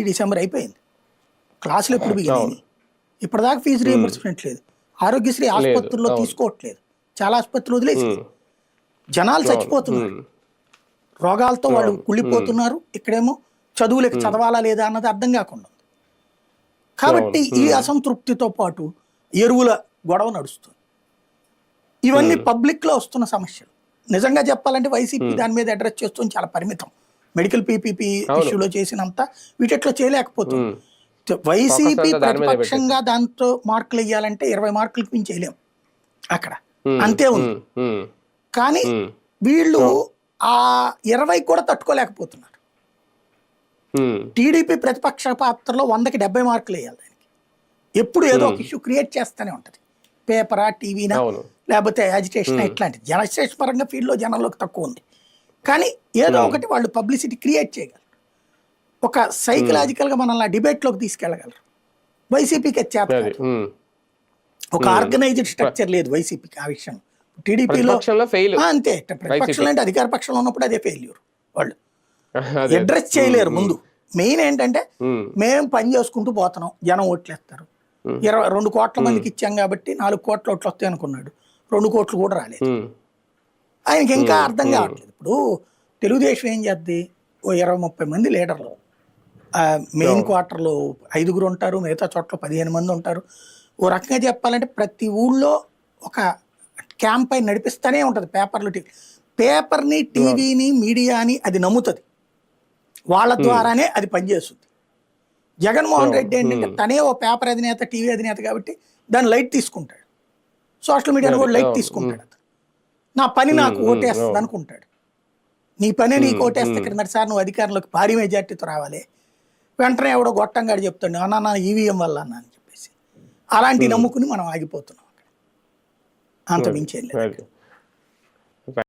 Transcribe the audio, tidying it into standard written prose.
December అయిపోయింది. క్లాసులు ఎప్పుడు బిగినాయి? ఇప్పటిదాకా ఫీజు రీఎంబర్స్మెంట్ లేదు. ఆరోగ్యశ్రీ ఆసుపత్రుల్లో తీసుకోవట్లేదు. చాలా ఆసుపత్రులు వదిలేసి జనాలు చచ్చిపోతున్నారు, రోగాలతో వాళ్ళు కుళ్ళిపోతున్నారు. ఇక్కడేమో చదువులకు చదవాలా లేదా అన్నది అర్థం కాకుండా ఉంది. కాబట్టి ఈ అసంతృప్తితో పాటు ఎరువుల గొడవ నడుస్తుంది. ఇవన్నీ పబ్లిక్ లో వస్తున్న సమస్యలు. నిజంగా చెప్పాలంటే వైసీపీ దాని మీద అడ్రస్ చేస్తుంది చాలా పరిమితం. మెడికల్ పీపీపీ ఇష్యూలో చేసినంత వీటిలో చేయలేకపోతుంది. వైసీపీ ప్రతిపక్షంగా దాంతో మార్కులు వేయాలంటే 20 మార్కులకు మించి చేయలేము అక్కడ, అంతే ఉంది. కానీ వీళ్ళు ఆ 20 కూడా తట్టుకోలేకపోతున్నారు. టీడీపీ ప్రతిపక్ష పాత్రలో 100కి 70 మార్కులు వేయాలి. దానికి ఎప్పుడు ఏదో ఒక ఇష్యూ క్రియేట్ చేస్తూనే ఉంటది. పేపరా, టీవీనా, లేకపోతే యాజిటేషన్, ఇట్లాంటి జనస్టేషన్ పరంగా ఫీల్డ్లో జనంలోకి తక్కువ ఉంది. కానీ ఏదో ఒకటి వాళ్ళు పబ్లిసిటీ క్రియేట్ చేయగలరు. ఒక సైకలాజికల్ గా మనల్ని డిబేట్లోకి తీసుకెళ్ళగలరు. వైసీపీకి చేత ఒక ఆర్గనైజ్డ్ స్ట్రక్చర్ లేదు వైసీపీకి ఆ విషయం. టీడీపీలో అంతే, ప్రతిపక్షంలో అంటే అధికార పక్షంలో ఉన్నప్పుడు అదే ఫెయిల్యూర్. వాళ్ళు అడ్రస్ చేయలేరు. ముందు మెయిన్ ఏంటంటే మేము పని చేసుకుంటూ పోతున్నాం, జనం ఓట్లేస్తారు. 22 కోట్ల మందికి ఇచ్చాం కాబట్టి 4 కోట్ల ఓట్లు వస్తాయి అనుకున్నాడు. 2 కోట్లు కూడా రాలేదు. ఆయనకి ఇంకా అర్థం కావట్లేదు. ఇప్పుడు తెలుగుదేశం ఏం చేద్ది, ఓ 20-30 మంది లీడర్లు మెయిన్ క్వార్టర్లో 5 ఉంటారు, మిగతా చోట్ల 15 మంది ఉంటారు. ఓ రకంగా చెప్పాలంటే ప్రతి ఊళ్ళో ఒక క్యాంపెయిన్ నడిపిస్తూనే ఉంటుంది. పేపర్ని, టీవీని, మీడియాని అది నమ్ముతుంది. వాళ్ళ ద్వారానే అది పనిచేస్తుంది. జగన్మోహన్ రెడ్డి ఏంటంటే తనే ఓ పేపర్ అధినేత, టీవీ అధినేత కాబట్టి దాన్ని లైట్ తీసుకుంటాడు. సోషల్ మీడియాను కూడా లైట్ తీసుకుంటాడు. నా పని నాకు ఓటేస్తుంది అనుకుంటాడు. నీ పని నీకు ఓటేస్తే క్రిందటిసారి నువ్వు అధికారంలోకి భారీ మెజార్టీతో రావాలి. వెంటనే ఎవడో గొట్టంగాడు చెప్తాడు, అన్నా ఈవీఎం వల్ల అన్నా అని చెప్పేసి. అలాంటి నమ్ముకుని మనం ఆగిపోతున్నాం. అక్కడ అంత మించేం లేదు.